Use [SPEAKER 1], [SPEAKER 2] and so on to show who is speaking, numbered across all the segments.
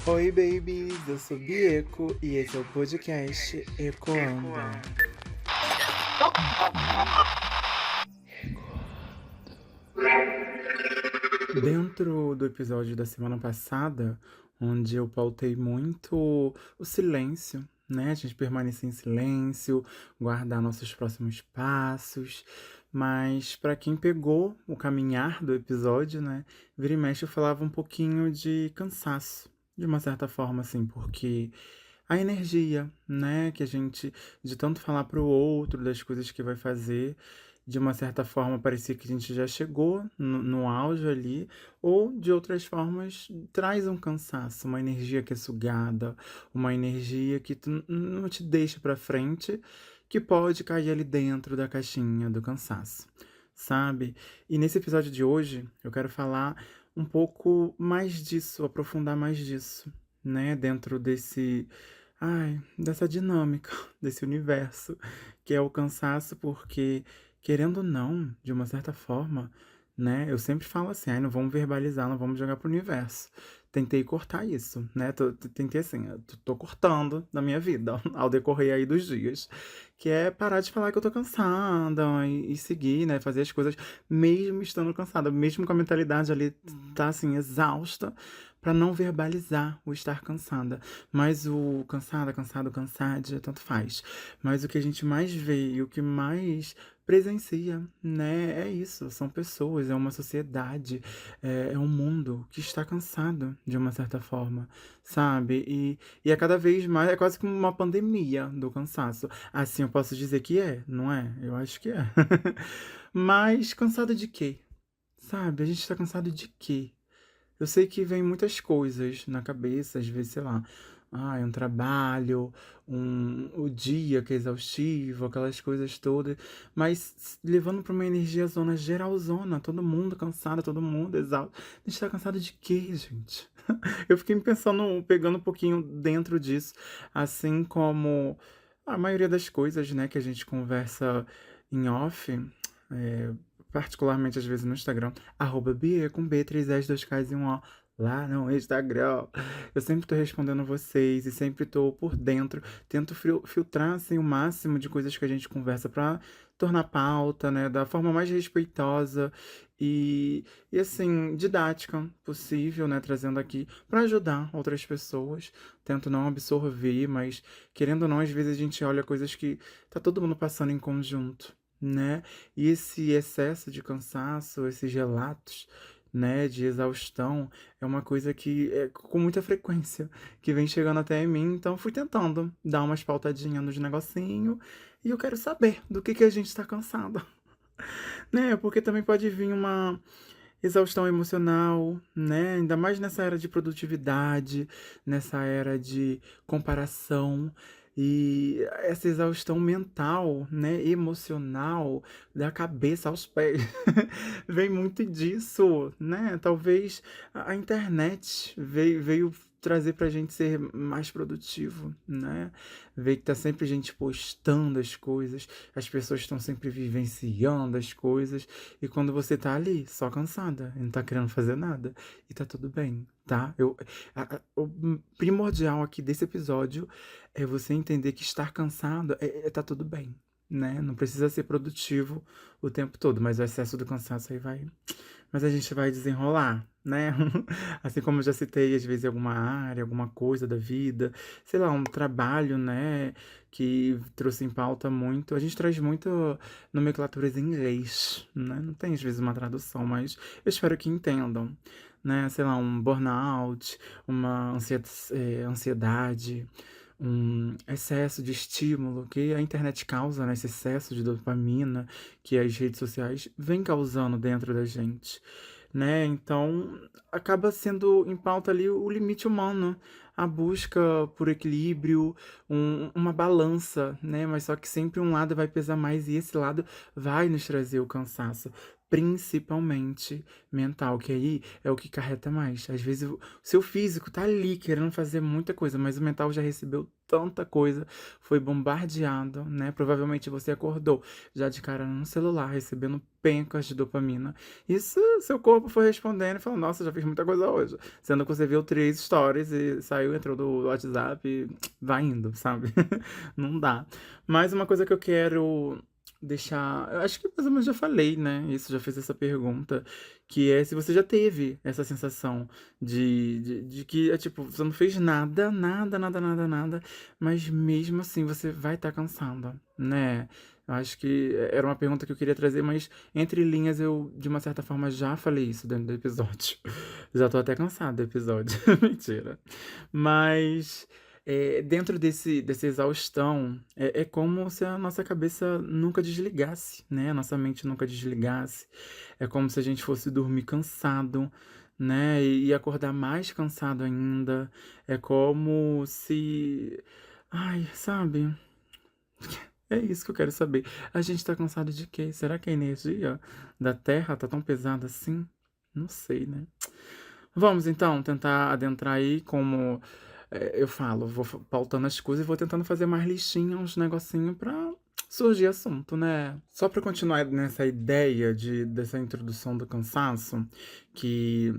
[SPEAKER 1] Oi, babies! Eu sou Bieco e esse é o podcast Ecoanda. Dentro do episódio da semana passada, onde eu pautei muito o silêncio, né? A gente permanecer em silêncio, guardar nossos próximos passos. Mas para quem pegou o caminhar do episódio, né? Vira e mexe eu falava um pouquinho de cansaço, de uma certa forma, assim, porque a energia, né, que a gente, de tanto falar pro outro das coisas que vai fazer, de uma certa forma parecia que a gente já chegou no auge ali, ou de outras formas traz um cansaço, uma energia que é sugada, uma energia que não te deixa pra frente, que pode cair ali dentro da caixinha do cansaço, sabe? E nesse episódio de hoje eu quero falar um pouco mais disso, aprofundar mais disso, né, dentro dessa dinâmica, desse universo, que é o cansaço, porque, querendo ou não, de uma certa forma, né, eu sempre falo assim, ai, não vamos verbalizar, não vamos jogar pro universo. Tentei cortar isso, né, tentei assim, eu tô cortando da minha vida, ao decorrer aí dos dias, que é parar de falar que eu tô cansada e seguir, né, fazer as coisas mesmo estando cansada, mesmo com a mentalidade ali tá assim, exausta, pra não verbalizar o estar cansada. Mas o cansada, cansado, cansada, tanto faz. Mas o que a gente mais vê e o que mais presencia, né, é isso. São pessoas, é uma sociedade, é um mundo que está cansado de uma certa forma, sabe? E é cada vez mais, é quase como uma pandemia do cansaço. Assim eu posso dizer que é, não é? Eu acho que é. Mas cansado de quê? Sabe? A gente tá cansado de quê? Eu sei que vem muitas coisas na cabeça, às vezes, sei lá, um trabalho, o dia que é exaustivo, aquelas coisas todas, mas levando para uma energia zona geralzona, todo mundo cansado, todo mundo exausto. A gente tá cansado de quê, gente? Eu fiquei pensando, pegando um pouquinho dentro disso, assim como a maioria das coisas, né, que a gente conversa em off, é, particularmente às vezes no Instagram, @Bie com B, 3 S, 2 Ks e um O. Lá no Instagram. Eu sempre tô respondendo vocês e sempre tô por dentro. Tento filtrar assim, o máximo de coisas que a gente conversa pra tornar pauta, né? Da forma mais respeitosa e assim, didática possível, né? Trazendo aqui pra ajudar outras pessoas. Tento não absorver, mas querendo ou não, às vezes a gente olha coisas que tá todo mundo passando em conjunto, né? E esse excesso de cansaço, esses relatos, né, de exaustão, é uma coisa que é com muita frequência, que vem chegando até em mim, então fui tentando dar umas pautadinhas nos negocinho, e eu quero saber do que a gente tá cansado, né? Porque também pode vir uma exaustão emocional, né? Ainda mais nessa era de produtividade, nessa era de comparação e essa exaustão mental, né, emocional, da cabeça aos pés. Vem muito disso, né? Talvez a internet veio trazer pra gente ser mais produtivo, né? Ver que tá sempre gente postando as coisas, as pessoas estão sempre vivenciando as coisas, e quando você tá ali, só cansada, e não tá querendo fazer nada, e tá tudo bem, tá? O primordial aqui desse episódio é você entender que estar cansado tá tudo bem, né? Não precisa ser produtivo o tempo todo, mas o excesso do cansaço aí vai. Mas a gente vai desenrolar, né? Assim como eu já citei, às vezes, alguma área, alguma coisa da vida, sei lá, um trabalho, né? Que trouxe em pauta muito. A gente traz muito nomenclaturas em inglês, né? Não tem, às vezes, uma tradução, mas eu espero que entendam, né? Sei lá, um burnout, uma ansiedade, um excesso de estímulo que a internet causa, né? Esse excesso de dopamina que as redes sociais vêm causando dentro da gente, né? Então, acaba sendo em pauta ali o limite humano, a busca por equilíbrio, uma balança, né? Mas só que sempre um lado vai pesar mais e esse lado vai nos trazer o cansaço. principalmente mental, que aí é o que carreta mais. Às vezes o seu físico tá ali querendo fazer muita coisa, mas o mental já recebeu tanta coisa, foi bombardeado, né? Provavelmente você acordou já de cara no celular, recebendo pencas de dopamina. Isso, seu corpo foi respondendo e falou: Nossa, já fiz muita coisa hoje. Sendo que você viu 3 stories e saiu, entrou do WhatsApp e vai indo, sabe? Não dá. Mas uma coisa que eu quero deixar. Eu acho que mais ou menos já falei, né? Isso, já fiz essa pergunta. Que é se você já teve essa sensação de que é tipo, você não fez nada, nada, nada, nada, nada, mas mesmo assim você vai estar cansada, né? Eu acho que era uma pergunta que eu queria trazer, mas entre linhas eu, de uma certa forma, já falei isso dentro do episódio. Já tô até cansada do episódio. Mentira. Mas dentro dessa exaustão, é como se a nossa cabeça nunca desligasse, né? A nossa mente nunca desligasse. É como se a gente fosse dormir cansado, né? E acordar mais cansado ainda. É como se. Ai, sabe? É isso que eu quero saber. A gente tá cansado de quê? Será que a energia da Terra tá tão pesada assim? Não sei, né? Vamos então tentar adentrar aí como eu falo, vou pautando as coisas e vou tentando fazer mais listinha, uns negocinho pra surgir assunto, né? Só pra continuar nessa ideia dessa introdução do cansaço, que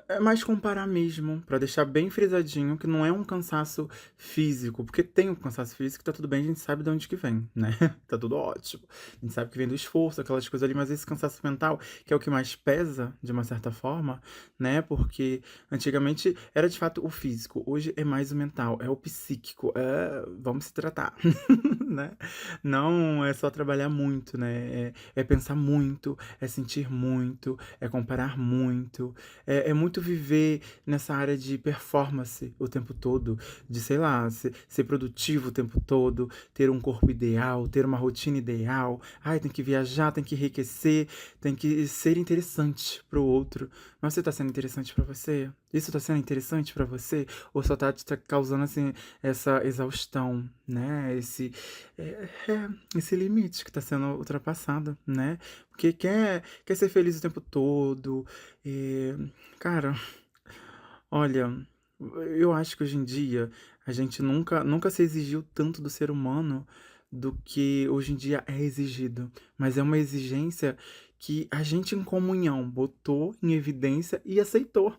[SPEAKER 1] é mais comparar mesmo, pra deixar bem frisadinho que não é um cansaço físico, porque tem um cansaço físico, tá tudo bem, a gente sabe de onde que vem, né? Tá tudo ótimo. A gente sabe que vem do esforço, aquelas coisas ali, mas esse cansaço mental, que é o que mais pesa, de uma certa forma, né? Porque antigamente era de fato o físico, hoje é mais o mental, é o psíquico, vamos se tratar, né? Não é só trabalhar muito, né? É pensar muito, é sentir muito, é comparar muito, é muito viver nessa área de performance o tempo todo, de, sei lá, ser produtivo o tempo todo, ter um corpo ideal, ter uma rotina ideal, ai, tem que viajar, tem que enriquecer, tem que ser interessante pro outro. Mas você tá sendo interessante pra você? Isso tá sendo interessante pra você? Ou só tá te causando, assim, essa exaustão, né? Esse limite que tá sendo ultrapassado, né? Porque quer ser feliz o tempo todo. E, cara, olha, eu acho que hoje em dia a gente nunca se exigiu tanto do ser humano do que hoje em dia é exigido. Mas é uma exigência que a gente, em comunhão, botou em evidência e aceitou.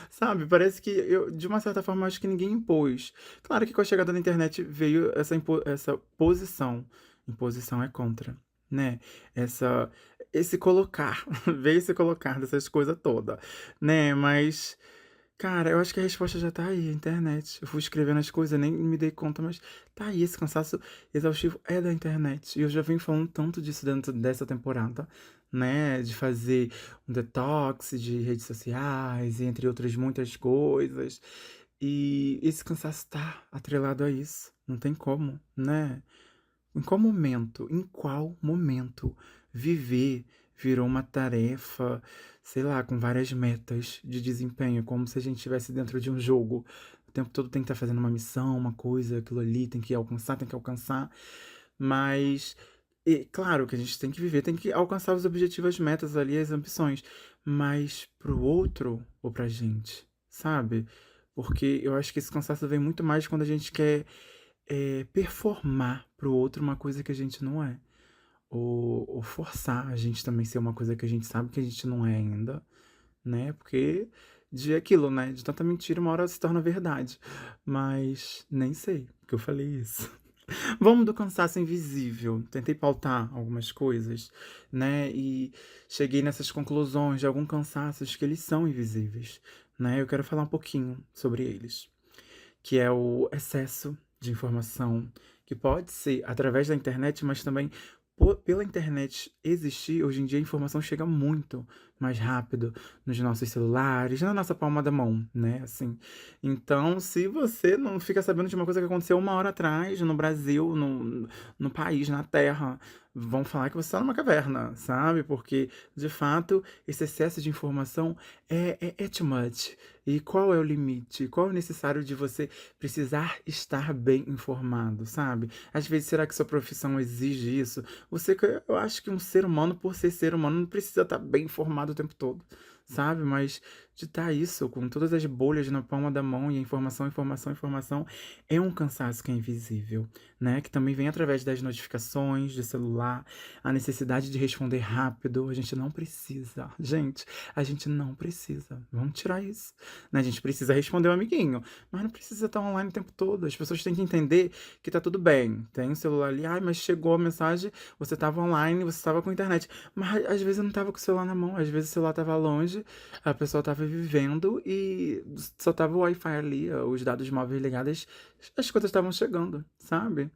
[SPEAKER 1] Sabe? Parece que eu, de uma certa forma, acho que ninguém impôs. Claro que com a chegada da internet veio essa posição. Imposição é contra, né? Essa, esse colocar, veio esse colocar dessas coisas todas, né? Mas. Cara, eu acho que a resposta já tá aí, a internet. Eu fui escrevendo as coisas, nem me dei conta, mas tá aí, esse cansaço exaustivo é da internet. E eu já venho falando tanto disso dentro dessa temporada, né? De fazer um detox de redes sociais, entre outras muitas coisas. E esse cansaço tá atrelado a isso. Não tem como, né? Em qual momento viver virou uma tarefa, sei lá, com várias metas de desempenho, como se a gente estivesse dentro de um jogo. O tempo todo tem que estar fazendo uma missão, uma coisa, aquilo ali, tem que alcançar. Mas, claro que a gente tem que viver, tem que alcançar os objetivos, as metas ali, as ambições. Mas pro outro ou pra gente, sabe? Porque eu acho que esse cansaço vem muito mais quando a gente quer performar pro outro uma coisa que a gente não é. Ou forçar a gente também ser uma coisa que a gente sabe que a gente não é ainda, né? Porque de aquilo, né? De tanta mentira, uma hora se torna verdade. Mas nem sei porque eu falei isso. Vamos do cansaço invisível. Tentei pautar algumas coisas, né? E cheguei nessas conclusões de alguns cansaços que eles são invisíveis, né? Eu quero falar um pouquinho sobre eles, que é o excesso de informação, que pode ser através da internet, mas também pela internet existir, hoje em dia a informação chega muito mais rápido nos nossos celulares, na nossa palma da mão, né? Assim. Então, se você não fica sabendo de uma coisa que aconteceu uma hora atrás no Brasil, no país, na Terra, vão falar que você está numa caverna, sabe? Porque, de fato, esse excesso de informação é too much. E qual é o limite? Qual é o necessário de você precisar estar bem informado, sabe? Às vezes, será que sua profissão exige isso? Eu acho que um ser humano, por ser ser humano, não precisa estar bem informado o tempo todo, sabe? Mas de estar isso, com todas as bolhas na palma da mão e informação, informação, informação, é um cansaço que é invisível, né? Que também vem através das notificações de celular, a necessidade de responder rápido. A gente não precisa, gente, a gente não precisa. Vamos tirar isso, né? A gente precisa responder o amiguinho, mas não precisa estar online o tempo todo. As pessoas têm que entender que tá tudo bem. Tem o celular ali, ai, mas chegou a mensagem, você estava online, você estava com internet. Mas às vezes eu não estava com o celular na mão, às vezes o celular estava longe, a pessoa estava vivendo e só tava o Wi-Fi ali, os dados móveis ligados, as coisas estavam chegando, sabe?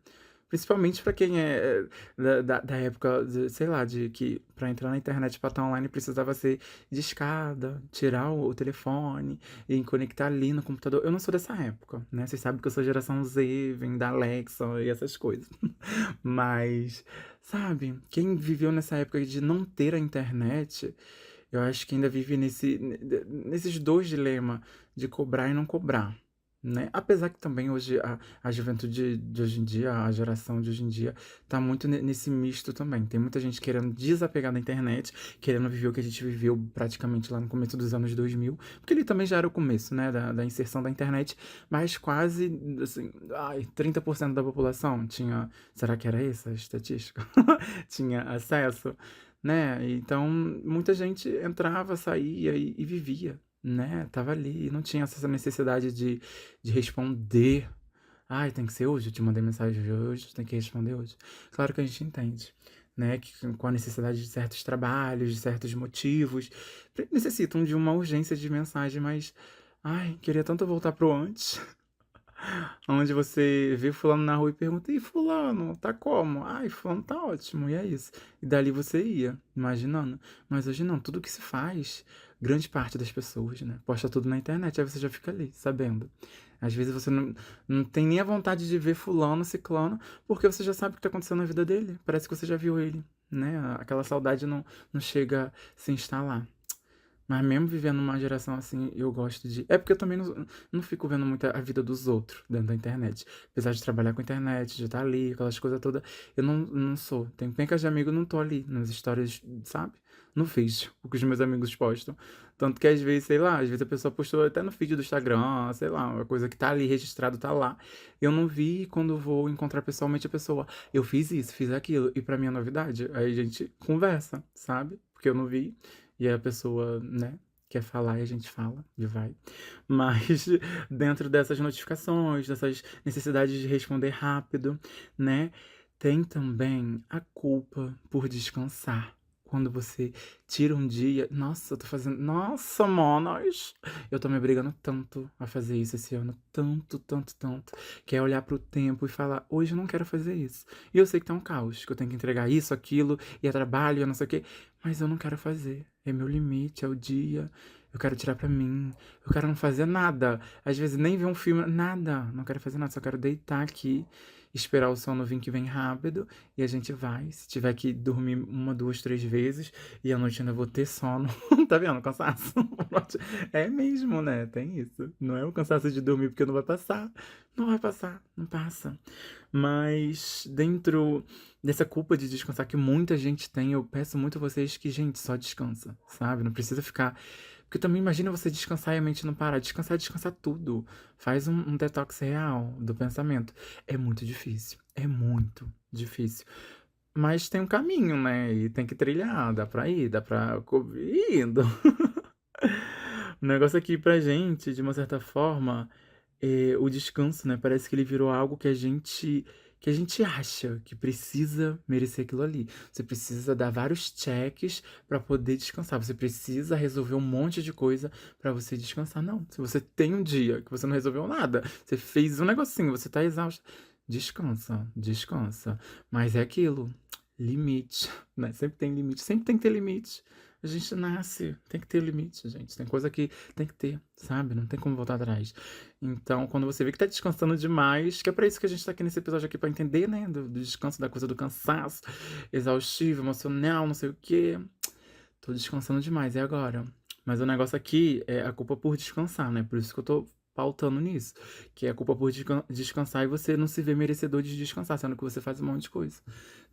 [SPEAKER 1] Principalmente pra quem é da época, sei lá, de que pra entrar na internet pra estar online precisava ser de escada, tirar o telefone e conectar ali no computador. Eu não sou dessa época, né? Vocês sabem que eu sou geração Z, vem da Alexa e essas coisas. Mas, sabe, quem viveu nessa época de não ter a internet, eu acho que ainda vive nesses dois dilemas de cobrar e não cobrar, né? Apesar que também hoje a juventude de hoje em dia, a geração de hoje em dia, tá muito nesse misto também. Tem muita gente querendo desapegar da internet, querendo viver o que a gente viveu praticamente lá no começo dos anos 2000, porque ele também já era o começo, né, da inserção da internet, mas quase, assim, 30% da população tinha, será que era essa a estatística? Tinha acesso, né? Então, muita gente entrava, saía e vivia, né? Tava ali, e não tinha essa necessidade de responder. Ai, tem que ser hoje, eu te mandei mensagem hoje, tem que responder hoje. Claro que a gente entende, né? Que com a necessidade de certos trabalhos, de certos motivos, necessitam de uma urgência de mensagem, mas, ai, queria tanto voltar pro antes. Onde você vê fulano na rua e pergunta, e fulano, tá como? Ai, fulano tá ótimo, e é isso. E dali você ia, imaginando. Mas hoje não, tudo que se faz, grande parte das pessoas, né? Posta tudo na internet, aí você já fica ali, sabendo. Às vezes você não tem nem a vontade de ver fulano, ciclano, porque você já sabe o que tá acontecendo na vida dele. Parece que você já viu ele, né? Aquela saudade não chega a se instalar. Mas mesmo vivendo numa geração assim, eu gosto de. É porque eu também não fico vendo muito a vida dos outros dentro da internet. Apesar de trabalhar com internet, de estar ali, aquelas coisas todas, eu não sou. Tenho pencas de amigo, não tô ali nas histórias, sabe? No feed, o que os meus amigos postam. Tanto que às vezes, sei lá, às vezes a pessoa postou até no feed do Instagram, sei lá, uma coisa que tá ali registrado, tá lá. Eu não vi e quando vou encontrar pessoalmente a pessoa. Eu fiz isso, fiz aquilo, e pra mim é novidade. Aí a gente conversa, sabe? Porque eu não vi. E aí a pessoa, né, quer falar e a gente fala e vai. Mas dentro dessas notificações, dessas necessidades de responder rápido, né, tem também a culpa por descansar. Quando você tira um dia, nossa, eu tô fazendo, nossa, manos, eu tô me obrigando tanto a fazer isso esse ano, tanto, tanto, tanto, que é olhar pro tempo e falar, hoje eu não quero fazer isso. E eu sei que tá um caos, que eu tenho que entregar isso, aquilo, e é trabalho, e é não sei o quê, mas eu não quero fazer. É meu limite, é o dia. Eu quero tirar pra mim. Eu quero não fazer nada. Às vezes nem ver um filme, nada. Não quero fazer nada, só quero deitar aqui, esperar o sono vir que vem rápido e a gente vai. Se tiver que dormir uma, duas, três vezes e à noite ainda vou ter sono. Tá vendo? Cansaço. É mesmo, né? Tem isso. Não é o cansaço de dormir porque não vai passar. Não vai passar, não passa. Mas dentro dessa culpa de descansar que muita gente tem, eu peço muito a vocês que, gente, só descansa, sabe? Não precisa ficar. Porque também imagina você descansar e a mente não parar. Descansar é descansar tudo. Faz um detox real do pensamento. É muito difícil. É muito difícil. Mas tem um caminho, né? E tem que trilhar. Dá pra ir, dá pra ir indo. O negócio aqui pra gente, de uma certa forma, o descanso, né? Parece que ele virou algo que a gente acha que precisa merecer aquilo ali. Você precisa dar vários checks para poder descansar. Você precisa resolver um monte de coisa para você descansar. Não, se você tem um dia que você não resolveu nada, você fez um negocinho, você tá exausto, descansa, descansa. Mas é aquilo, limite, né? Sempre tem limite, sempre tem que ter limite. A gente nasce, tem que ter limite, gente. Tem coisa que tem que ter, sabe? Não tem como voltar atrás. Então, quando você vê que tá descansando demais, que é pra isso que a gente tá aqui nesse episódio aqui, pra entender, né? Do descanso, da coisa do cansaço, exaustivo, emocional, não sei o quê. Tô descansando demais, e agora? Mas o negócio aqui é a culpa por descansar, né? Por isso que eu tô pautando nisso. Que é a culpa por descansar e você não se vê merecedor de descansar, sendo que você faz um monte de coisa.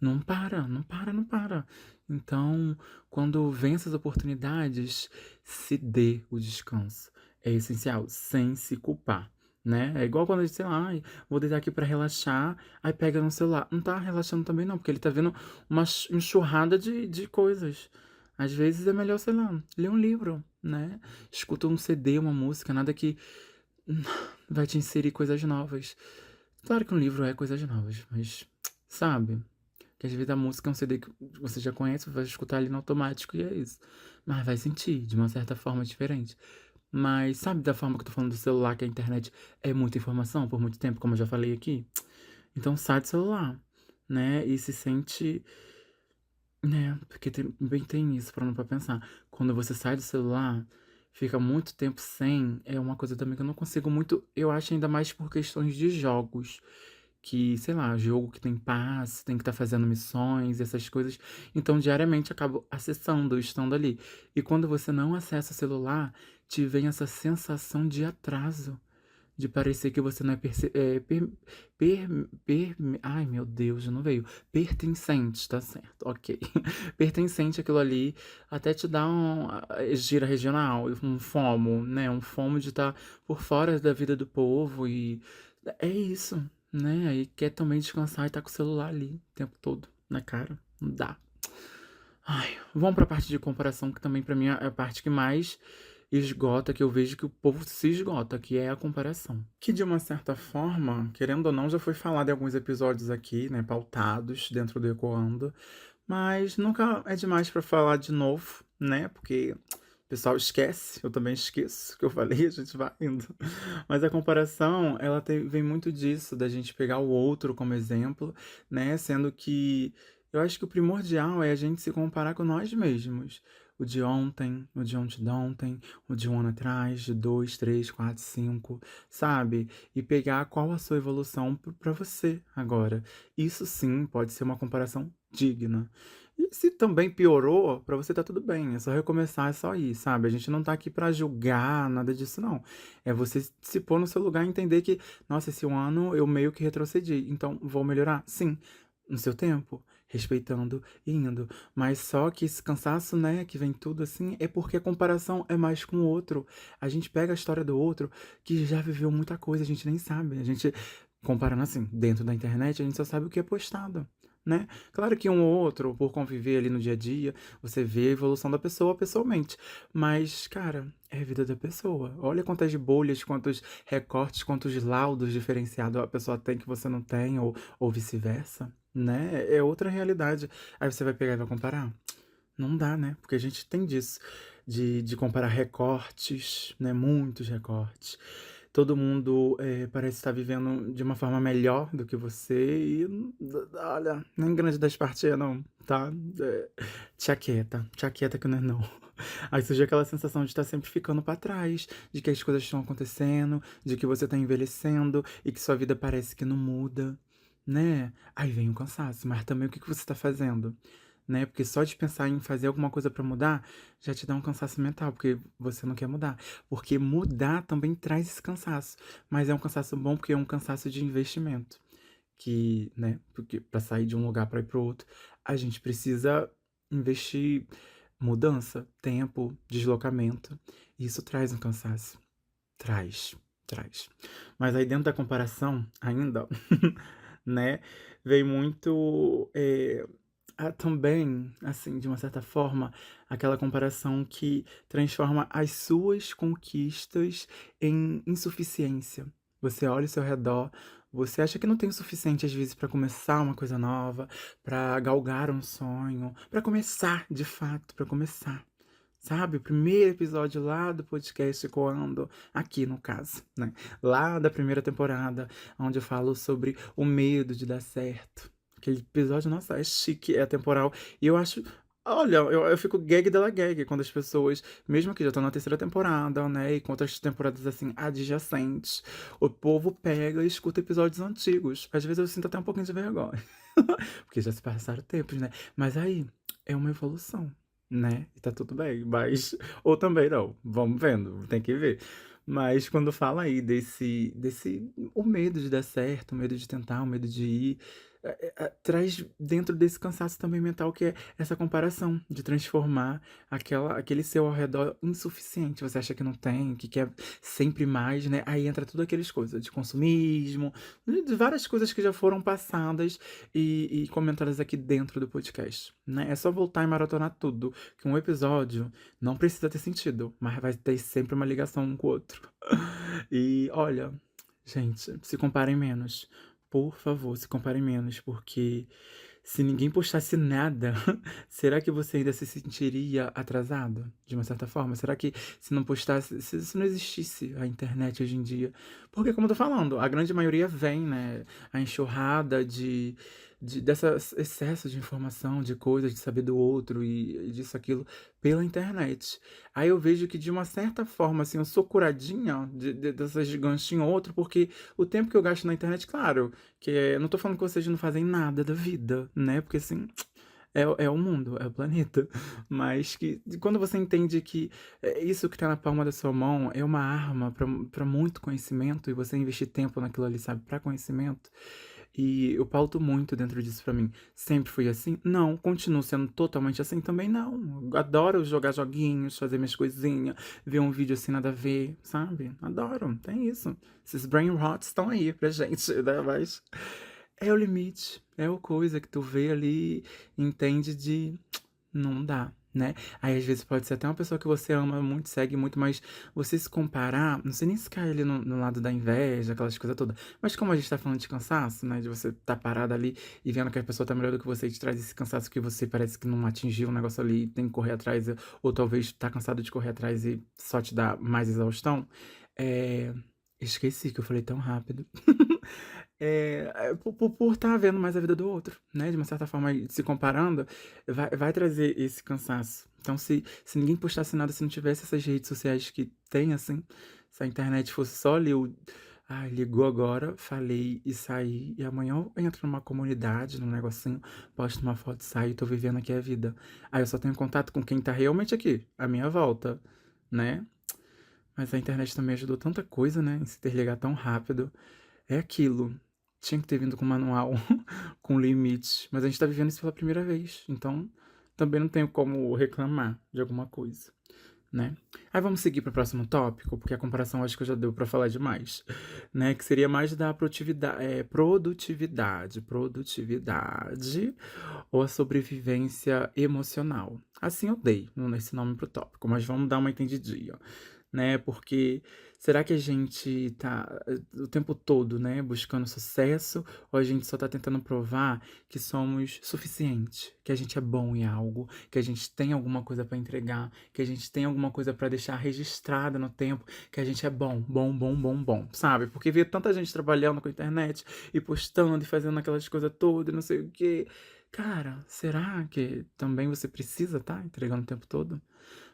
[SPEAKER 1] Não para, não para, não para. Então, quando vem essas oportunidades, se dê o descanso. É essencial, sem se culpar. Né? É igual quando a gente, sei lá, "Ai, vou deitar aqui pra relaxar, aí pega no celular. Não tá relaxando também, não, porque ele tá vendo uma enxurrada de coisas. Às vezes é melhor, sei lá, ler um livro, né? Escuta um CD, uma música, nada que vai te inserir coisas novas. Claro que um livro é coisas novas, mas sabe? Que às vezes a música é um CD que você já conhece, vai escutar ali no automático e é isso. Mas vai sentir de uma certa forma diferente. Mas sabe da forma que eu tô falando do celular, que a internet é muita informação por muito tempo, como eu já falei aqui? Então sai do celular, né? E se sente, né? Porque também tem isso, parando pra pensar. Quando você sai do celular, fica muito tempo sem, é uma coisa também que eu não consigo muito. Eu acho ainda mais por questões de jogos. Que, sei lá, jogo que tem passe, tem que estar fazendo missões, essas coisas. Então, diariamente, eu acabo acessando, estando ali. E quando você não acessa o celular, te vem essa sensação de atraso. De parecer que você não é, ai, meu Deus, já não veio. Pertencente, tá certo, ok. Pertencente àquilo ali, até te dá gira regional, um FOMO, né? Um FOMO de estar por fora da vida do povo e é isso, né? Aí quer também descansar e tá com o celular ali o tempo todo na cara. Não dá. Ai, vamos pra parte de comparação, que também pra mim é a parte que mais esgota, que eu vejo que o povo se esgota, que é a comparação. Que de uma certa forma, querendo ou não, já foi falado em alguns episódios aqui, né, pautados dentro do Ecoando, mas nunca é demais pra falar de novo, né? Porque o pessoal esquece, eu também esqueço o que eu falei, a gente vai indo. Mas a comparação, ela vem muito disso, da gente pegar o outro como exemplo, né? Sendo que eu acho que o primordial é a gente se comparar com nós mesmos. O de ontem, o de ontem de ontem, o de um ano atrás, de dois, três, quatro, cinco, sabe? E pegar qual a sua evolução para você agora. Isso sim pode ser uma comparação digna. E se também piorou, pra você tá tudo bem, é só recomeçar, é só ir, sabe? A gente não tá aqui pra julgar, nada disso não. É você se pôr no seu lugar e entender que, nossa, esse um ano eu meio que retrocedi, então vou melhorar? Sim, no seu tempo, respeitando e indo. Mas só que esse cansaço, né, que vem tudo assim, é porque a comparação é mais com o outro. A gente pega a história do outro que já viveu muita coisa, a gente nem sabe. A gente, comparando assim, dentro da internet, a gente só sabe o que é postado. Né? Claro que um ou outro, por conviver ali no dia a dia, você vê a evolução da pessoa pessoalmente. Mas, cara, é a vida da pessoa. Olha quantas bolhas, quantos recortes, quantos laudos diferenciados a pessoa tem que você não tem, ou vice-versa, né? É outra realidade. Aí você vai pegar e vai comparar? Não dá, né? Porque a gente tem disso, de comparar recortes, né? Muitos recortes. Todo mundo parece estar vivendo de uma forma melhor do que você e, olha, nem grande das partes é não, tá? Te aquieta que não é não. Aí surge aquela sensação de estar sempre ficando pra trás, de que as coisas estão acontecendo, de que você tá envelhecendo e que sua vida parece que não muda, né? Aí vem o cansaço, mas também o que que você tá fazendo? Né? Porque só de pensar em fazer alguma coisa pra mudar já te dá um cansaço mental, porque você não quer mudar. Porque mudar também traz esse cansaço, mas é um cansaço bom porque é um cansaço de investimento, que, né, porque para sair de um lugar para ir para outro, a gente precisa investir mudança, tempo, deslocamento. E isso traz um cansaço. Traz, traz. Mas aí dentro da comparação, ainda, né, vem muito também, assim, de uma certa forma, aquela comparação que transforma as suas conquistas em insuficiência. Você olha ao seu redor, você acha que não tem o suficiente às vezes para começar uma coisa nova, para galgar um sonho, para começar, de fato, para começar. Sabe, o primeiro episódio lá do podcast Coando, aqui no caso, né? Lá da primeira temporada, onde eu falo sobre o medo de dar certo. Aquele episódio, nossa, é chique, é atemporal. E eu acho Olha, eu fico gag dela gag quando as pessoas, mesmo que já estão na terceira temporada, né, e com outras temporadas assim adjacentes, o povo pega e escuta episódios antigos. Às vezes eu sinto até um pouquinho de vergonha, porque já se passaram tempos, né? Mas aí é uma evolução, né? E tá tudo bem, mas ou também não. Vamos vendo, tem que ver. Mas quando fala aí desse o medo de dar certo, o medo de tentar, o medo de ir, traz dentro desse cansaço também mental que é essa comparação, de transformar aquele seu ao redor insuficiente. Você acha que não tem, que quer sempre mais, né? Aí entra tudo aquelas coisas de consumismo, de várias coisas que já foram passadas e comentadas aqui dentro do podcast, né? É só voltar e maratonar tudo, que um episódio não precisa ter sentido, mas vai ter sempre uma ligação um com o outro. E olha, gente, se comparem menos. Por favor, se comparem menos, porque se ninguém postasse nada, será que você ainda se sentiria atrasado? De uma certa forma? Será que se não postasse, se não existisse a internet hoje em dia? Porque, como eu tô falando, a grande maioria vem, né? A enxurrada desse excesso de informação, de coisas, de saber do outro e disso, aquilo, pela internet. Aí eu vejo que, de uma certa forma, assim, eu sou curadinha dessas gigantes em outro, porque o tempo que eu gasto na internet, claro, não tô falando que vocês não fazem nada da vida, né? Porque assim, é o mundo, é o planeta. Mas que quando você entende que isso que tá na palma da sua mão é uma arma pra muito conhecimento e você investir tempo naquilo ali, sabe, pra conhecimento. E eu pauto muito dentro disso pra mim. Sempre fui assim? Não. Continuo sendo totalmente assim? Também não. Eu adoro jogar joguinhos, fazer minhas coisinhas, ver um vídeo assim nada a ver, sabe? Adoro. Tem isso. Esses brain rots estão aí pra gente, né? Mas é o limite. É a coisa que tu vê ali, entende de não dá, né? Aí às vezes pode ser até uma pessoa que você ama muito, segue muito, mas você se comparar, não sei nem se cai ali no lado da inveja, aquelas coisas todas. Mas como a gente tá falando de cansaço, né? De você tá parado ali e vendo que a pessoa tá melhor do que você e te traz esse cansaço que você parece que não atingiu o negócio ali, tem que correr atrás, ou talvez tá cansado de correr atrás e só te dá mais exaustão. É... Esqueci que eu falei tão rápido. Por estar vendo mais a vida do outro, né? De uma certa forma, se comparando, vai trazer esse cansaço. Então, se ninguém postasse nada, se não tivesse essas redes sociais que tem, assim, se a internet fosse só ali, ligou agora, falei e saí, e amanhã eu entro numa comunidade, num negocinho, posto uma foto e saio, tô vivendo aqui a vida. Aí eu só tenho contato com quem tá realmente aqui, à minha volta, né? Mas a internet também ajudou tanta coisa, né? Em se interligar tão rápido. É aquilo. Tinha que ter vindo com manual, com limite. Mas a gente tá vivendo isso pela primeira vez. Então, também não tenho como reclamar de alguma coisa, né? Aí vamos seguir para o próximo tópico, porque a comparação acho que já deu para falar demais, né? Que seria mais da produtividade ou a sobrevivência emocional. Assim eu dei nesse nome pro tópico, mas vamos dar uma entendidinha, né? Porque será que a gente tá o tempo todo, né, buscando sucesso ou a gente só tá tentando provar que somos suficiente, que a gente é bom em algo, que a gente tem alguma coisa para entregar, que a gente tem alguma coisa para deixar registrada no tempo, que a gente é bom, bom, bom, bom, bom, sabe? Porque vê tanta gente trabalhando com a internet e postando e fazendo aquelas coisas todas, e não sei o quê. Cara, será que também você precisa estar entregando o tempo todo?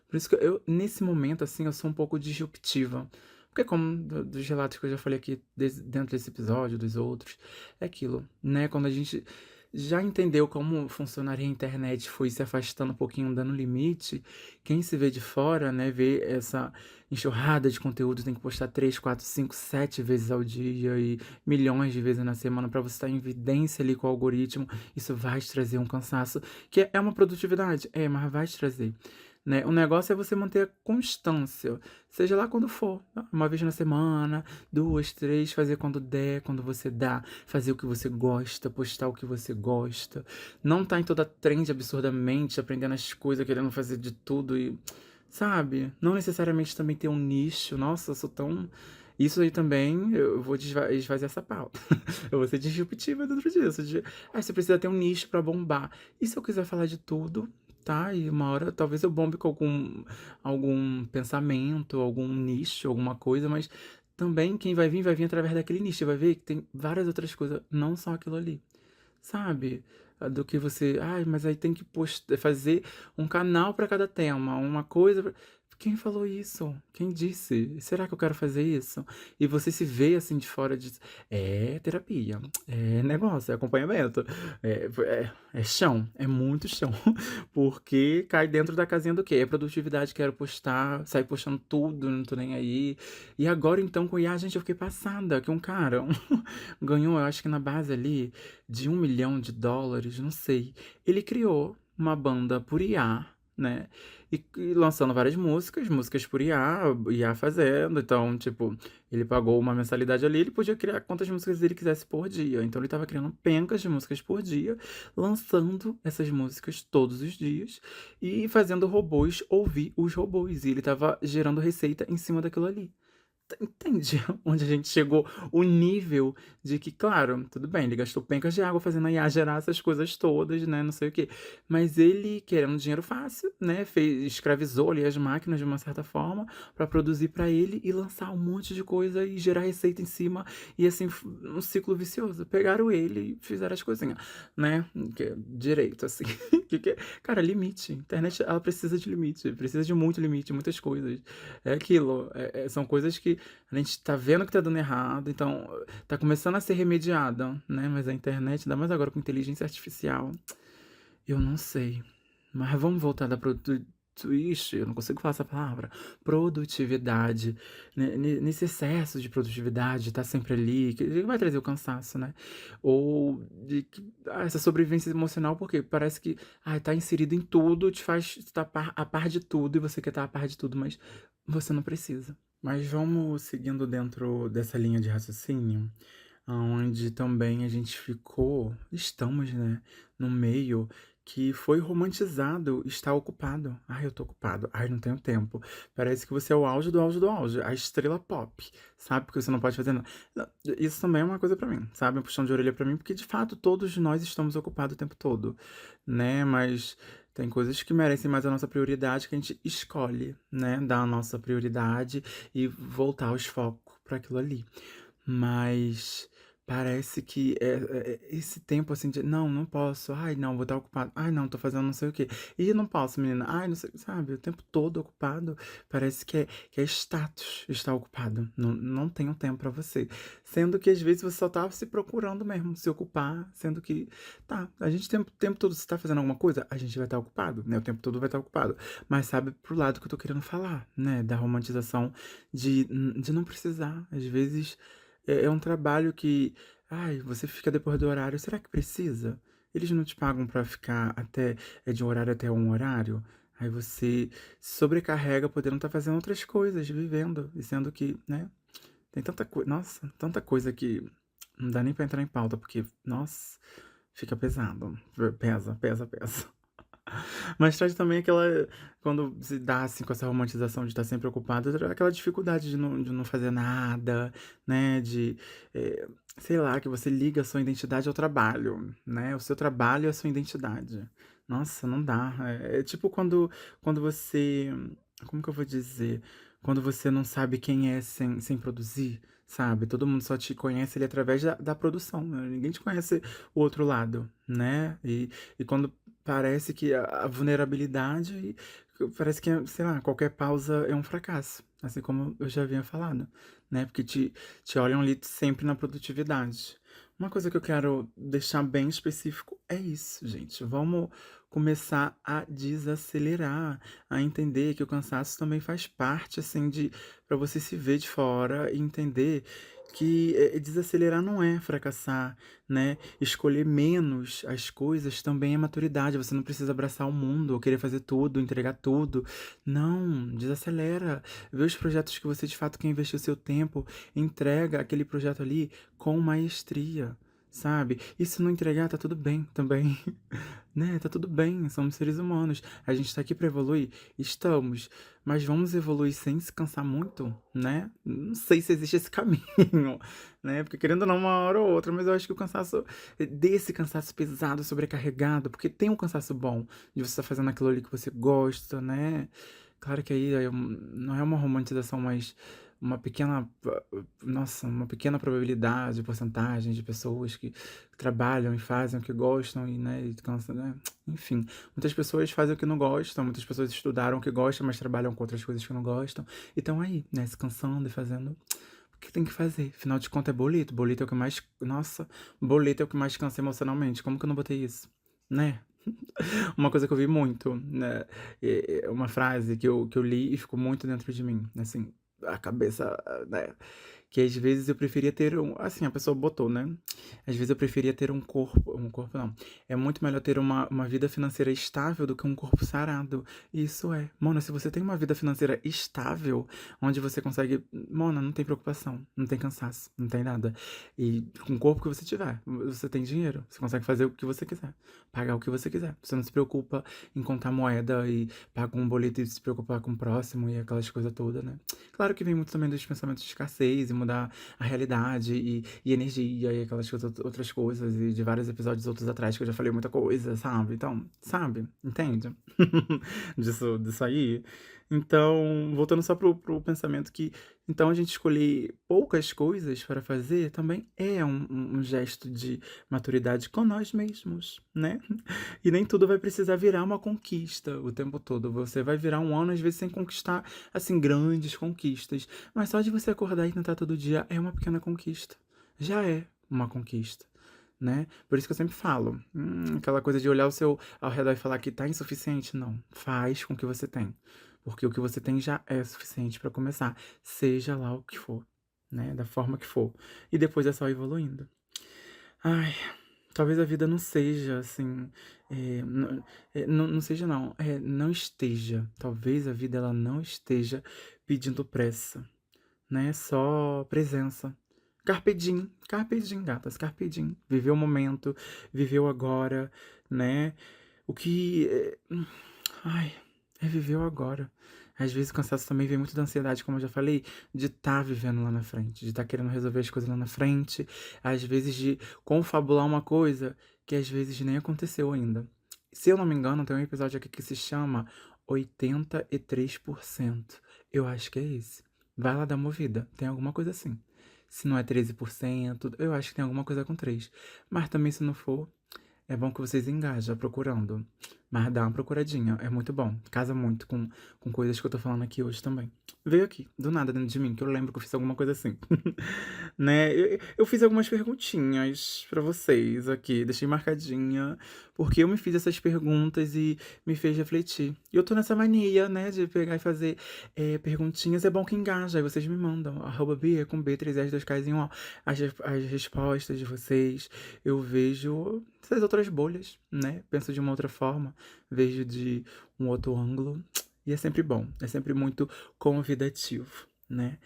[SPEAKER 1] Por isso que eu, nesse momento, assim, eu sou um pouco disruptiva. Porque como dos relatos que eu já falei aqui dentro desse episódio, dos outros, é aquilo, né? Quando a gente já entendeu como funcionaria a internet, foi se afastando um pouquinho, dando limite, quem se vê de fora, né, vê essa enxurrada de conteúdo, tem que postar 3, 4, 5, 7 vezes ao dia e milhões de vezes na semana para você estar em evidência ali com o algoritmo, isso vai te trazer um cansaço, que é uma produtividade, mas vai te trazer. Né? O negócio é você manter a constância, seja lá quando for, tá? Uma vez na semana, duas, três, fazer quando der, quando você dá, fazer o que você gosta, postar o que você gosta, não tá em toda trend absurdamente, aprendendo as coisas, querendo fazer de tudo e, sabe? Não necessariamente também ter um nicho, nossa, eu sou tão... Isso aí também, eu vou esvaziar essa pauta. Eu vou ser disruptiva dentro disso. Você precisa ter um nicho pra bombar. E se eu quiser falar de tudo, tá? E uma hora talvez eu bombe com algum pensamento, algum nicho, alguma coisa, mas também quem vai vir através daquele nicho, vai ver que tem várias outras coisas, não só aquilo ali, sabe? do que você, ai, mas aí tem que fazer um canal para cada tema, uma coisa. Quem falou isso? Quem disse? Será que eu quero fazer isso? E você se vê assim de fora de. É terapia, é negócio, é acompanhamento, é chão, é muito chão, porque cai dentro da casinha do quê? É produtividade, quero postar, sair postando tudo, não tô nem aí. E agora então com o IA, gente, eu fiquei passada, que um cara ganhou, eu acho que na base ali, de US$ 1 milhão, não sei. Ele criou uma banda por IA, né? E lançando várias músicas, músicas por IA, IA fazendo. Então, tipo, ele pagou uma mensalidade ali, ele podia criar quantas músicas ele quisesse por dia. Então, ele tava criando pencas de músicas por dia, lançando essas músicas todos os dias e fazendo robôs ouvir os robôs. E ele tava gerando receita em cima daquilo ali. Entende onde a gente chegou? O nível de que, claro, tudo bem, ele gastou pencas de água fazendo a IA gerar essas coisas todas, né? Não sei o quê. Mas ele, querendo dinheiro fácil, né? Escravizou ali as máquinas de uma certa forma para produzir para ele e lançar um monte de coisa e gerar receita em cima. E assim, um ciclo vicioso. Pegaram ele e fizeram as coisinhas, né? Direito, assim. Cara, limite. A internet, ela precisa de limite. Precisa de muito limite, muitas coisas. É aquilo. São coisas que a gente tá vendo que tá dando errado, então tá começando a ser remediada, né? Mas a internet, ainda mais agora com inteligência artificial, eu não sei. Mas vamos voltar da Ixi, eu não consigo falar essa palavra. Produtividade. Nesse excesso de produtividade, tá sempre ali, que vai trazer o cansaço, né? Ou essa sobrevivência emocional, porque parece que tá inserido em tudo, te faz estar a par de tudo, e você quer estar a par de tudo, mas você não precisa. Mas vamos seguindo dentro dessa linha de raciocínio, onde também a gente estamos, né, no meio que foi romantizado estar ocupado. Ai, eu tô ocupado. Ai, não tenho tempo. Parece que você é o auge do auge do auge, a estrela pop, sabe? Porque você não pode fazer nada. Não, isso também é uma coisa pra mim, sabe? Um puxão de orelha pra mim, porque de fato todos nós estamos ocupados o tempo todo, né? Mas tem coisas que merecem mais a nossa prioridade que a gente escolhe, né? Dar a nossa prioridade e voltar os focos para aquilo ali. Mas parece que esse tempo assim de não, não posso, ai não, vou estar ocupado, ai não, tô fazendo não sei o quê, e não posso, menina, ai não sei, sabe, o tempo todo ocupado, parece que é status estar ocupado, não, não tenho tempo pra você. Sendo que às vezes você só tá se procurando mesmo, se ocupar, sendo que, tá, a gente tempo todo se tá fazendo alguma coisa, a gente vai estar ocupado, né, o tempo todo vai estar ocupado. Mas sabe pro lado que eu tô querendo falar, né, da romantização de não precisar, às vezes é um trabalho que, ai, você fica depois do horário, será que precisa? Eles não te pagam pra ficar de um horário até um horário? Aí você se sobrecarrega podendo estar fazendo outras coisas, vivendo, e sendo que, né, tem tanta coisa, nossa, tanta coisa que não dá nem pra entrar em pauta, porque, nossa, fica pesado, pesa, pesa, pesa. Mas traz também aquela. Quando se dá assim com essa romantização de estar sempre ocupado, aquela dificuldade de não fazer nada, né? Eh, sei lá, que você liga a sua identidade ao trabalho, né? O seu trabalho é a sua identidade. Nossa, não dá. É tipo quando você. Como que eu vou dizer? Quando você não sabe quem é sem produzir, sabe? Todo mundo só te conhece ali através da produção, né? Ninguém te conhece o outro lado, né? E quando parece que a vulnerabilidade parece que, sei lá, qualquer pausa é um fracasso, assim como eu já havia falado, né? Porque te olham ali sempre na produtividade. Uma coisa que eu quero deixar bem específico é isso, gente. Vamos começar a desacelerar, a entender que o cansaço também faz parte, assim, de para você se ver de fora e entender que desacelerar não é fracassar, né? Escolher menos as coisas também é maturidade. Você não precisa abraçar o mundo ou querer fazer tudo, entregar tudo. Não, desacelera. Vê os projetos que você de fato quer investir o seu tempo, entrega aquele projeto ali com maestria, sabe? E se não entregar, tá tudo bem também. Né, tá tudo bem, somos seres humanos. A gente tá aqui pra evoluir? Estamos. Mas vamos evoluir sem se cansar muito, né? Não sei se existe esse caminho, né? Porque querendo ou não, uma hora ou outra, mas eu acho que o cansaço, desse cansaço pesado, sobrecarregado, porque tem um cansaço bom de você estar fazendo aquilo ali que você gosta, né? Claro que aí não é uma romantização, uma pequena, nossa, uma pequena probabilidade, porcentagem de pessoas que trabalham e fazem o que gostam e, né, e cansam, né? Enfim, muitas pessoas fazem o que não gostam, muitas pessoas estudaram o que gostam, mas trabalham com outras coisas que não gostam. E estão aí, né, se cansando e fazendo o que tem que fazer. Afinal de contas é boleto. Boleto é o que mais. Nossa, boleto é o que mais cansa emocionalmente. Como que eu não botei isso? Né? Uma coisa que eu vi muito, né? É uma frase que eu li e ficou muito dentro de mim. Assim, a cabeça, né? Que às vezes eu preferia ter um. Assim, a pessoa botou, né? Às vezes eu preferia ter um corpo. Um corpo não. É muito melhor ter uma vida financeira estável do que um corpo sarado. E isso é. Mona, se você tem uma vida financeira estável, onde você consegue. Mona, não tem preocupação, não tem cansaço, não tem nada. E com o corpo que você tiver, você tem dinheiro. Você consegue fazer o que você quiser. Pagar o que você quiser. Você não se preocupa em contar moeda e pagar um boleto e se preocupar com o próximo e aquelas coisas todas, né? Claro que vem muito também dos pensamentos de escassez e mudar a realidade e energia e aquelas coisas, outras coisas, e de vários episódios outros atrás que eu já falei muita coisa, sabe? Então, sabe? Entende? Disso aí. Então, voltando só pro pensamento que, então, a gente escolher poucas coisas para fazer também é um gesto de maturidade com nós mesmos, né? E nem tudo vai precisar virar uma conquista o tempo todo. Você vai virar um ano, às vezes, sem conquistar, assim, grandes conquistas. Mas só de você acordar e tentar todo dia é uma pequena conquista. Já é uma conquista, né? Por isso que eu sempre falo, aquela coisa de olhar o seu ao redor e falar que tá insuficiente, não. Faz com o que você tem. Porque o que você tem já é suficiente para começar, seja lá o que for, né? Da forma que for. E depois é só evoluindo. Ai, talvez a vida não seja assim, não seja não, não esteja. Talvez a vida ela não esteja pedindo pressa, né? Só presença. Carpe diem, gatas, carpe diem. Viver o momento, viver o agora, né? O que. Ai, é viver o agora. Às vezes o cansaço também vem muito da ansiedade, como eu já falei, de estar vivendo lá na frente, de estar querendo resolver as coisas lá na frente, às vezes de confabular uma coisa que às vezes nem aconteceu ainda. Se eu não me engano, tem um episódio aqui que se chama 83%. Eu acho que é esse. Vai lá dar uma ouvida, tem alguma coisa assim. Se não é 13%, eu acho que tem alguma coisa com 3. Mas também se não for, é bom que vocês engajem procurando. Mas dá uma procuradinha, é muito bom. Casa muito com coisas que eu tô falando aqui hoje também. Veio aqui, do nada dentro de mim, que eu lembro que eu fiz alguma coisa assim. Né? Eu fiz algumas perguntinhas pra vocês aqui, deixei marcadinha, porque eu me fiz essas perguntas e me fez refletir. E eu tô nessa mania, né, de pegar e fazer perguntinhas. É bom que engaja, aí vocês me mandam. @Bia com B, 3 S, 2 Ks e 1 O. As respostas de vocês. Eu vejo essas outras bolhas, né? Penso de uma outra forma, vejo de um outro ângulo. E é sempre bom, é sempre muito convidativo, né?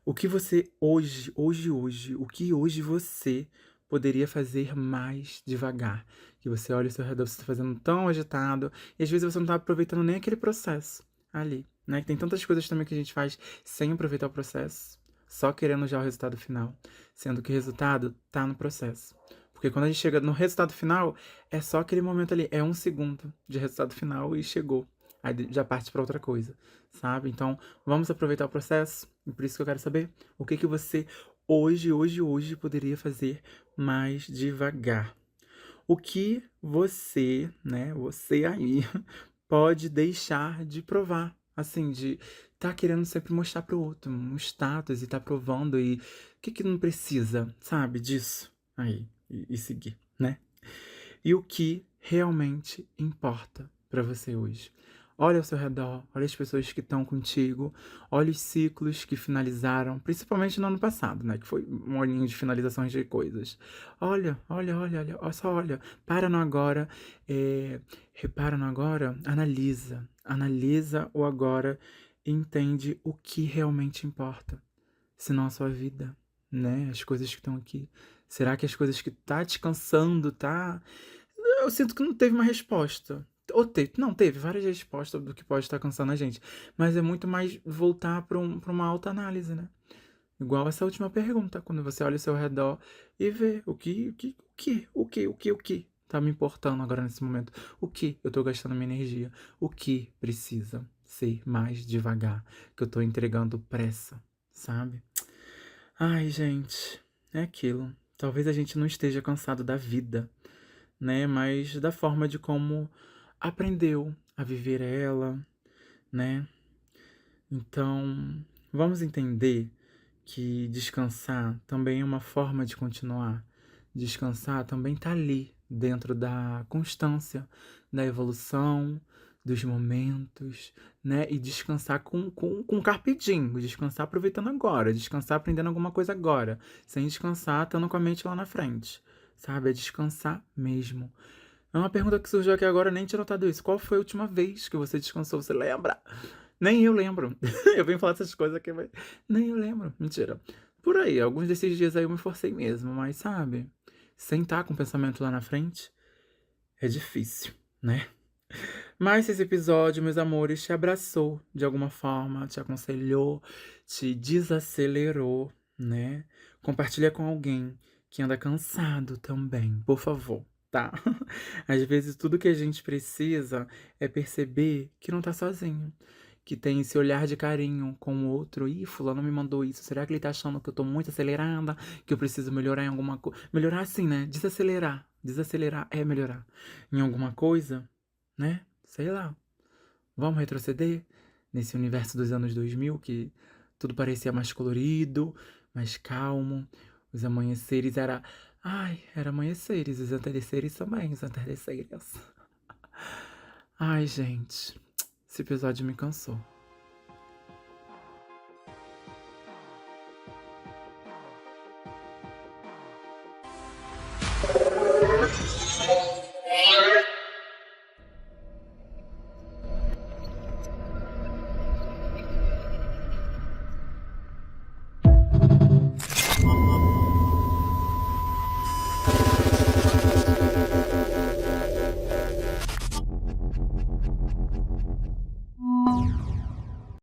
[SPEAKER 1] O que você hoje, o que hoje você poderia fazer mais devagar? Que você olha ao seu redor, você está fazendo tão agitado, e às vezes você não está aproveitando nem aquele processo ali, né? Que tem tantas coisas também que a gente faz sem aproveitar o processo, só querendo já o resultado final, sendo que o resultado tá no processo. Porque quando a gente chega no resultado final, é só aquele momento ali, é um segundo de resultado final e chegou. Aí já parte para outra coisa, sabe? Então, vamos aproveitar o processo. E por isso que eu quero saber o que você hoje poderia fazer mais devagar. O que você, né, você aí, pode deixar de provar. Assim, de tá querendo sempre mostrar pro outro um status e tá provando e o que não precisa, sabe, disso aí e seguir, né? E o que realmente importa para você hoje. Olha ao seu redor, olha as pessoas que estão contigo, olha os ciclos que finalizaram, principalmente no ano passado, né? Que foi um olhinho de finalizações de coisas. Olha, só olha. Para no agora, repara no agora, analisa o agora e entende o que realmente importa, senão a sua vida, né? As coisas que estão aqui. Será que as coisas que tá te cansando, tá? Eu sinto que não teve uma resposta. Ou teve, não, teve várias respostas do que pode estar cansando a gente. Mas é muito mais voltar pra uma autoanálise, né? Igual essa última pergunta, quando você olha ao seu redor e vê o que tá me importando agora nesse momento. O que eu tô gastando minha energia. O que precisa ser mais devagar. Que eu tô entregando pressa. sabe? Ai, gente, é aquilo. Talvez a gente não esteja cansado da vida, né? Mas da forma de como aprendeu a viver ela, né? Então, vamos entender que descansar também é uma forma de continuar. Descansar também tá ali, dentro da constância, da evolução, dos momentos, né? E descansar com carpe diem, descansar aproveitando agora, descansar aprendendo alguma coisa agora, sem descansar estando com a mente lá na frente, sabe? É descansar mesmo. É uma pergunta que surgiu aqui agora, nem tinha notado isso. Qual foi a última vez que você descansou? Você lembra? Nem eu lembro. Eu venho falar essas coisas aqui, mas nem eu lembro. Mentira. Por aí, alguns desses dias aí eu me forcei mesmo, mas sabe, sentar com o pensamento lá na frente é difícil, né? Mas se esse episódio, meus amores, te abraçou de alguma forma, te aconselhou, te desacelerou, né? Compartilha com alguém que anda cansado também, por favor, tá? Às vezes tudo que a gente precisa é perceber que não tá sozinho. Que tem esse olhar de carinho com o outro. Ih, fulano me mandou isso. Será que ele tá achando que eu tô muito acelerada? Que eu preciso melhorar em alguma coisa? Melhorar assim, né? Desacelerar. Desacelerar é melhorar. Em alguma coisa, né? Sei lá. Vamos retroceder nesse universo dos anos 2000 que tudo parecia mais colorido, mais calmo. Os amanheceres era... Ai, era amanheceres. Os atardeceres também, os atardeceres. Ai, gente. Esse episódio me cansou.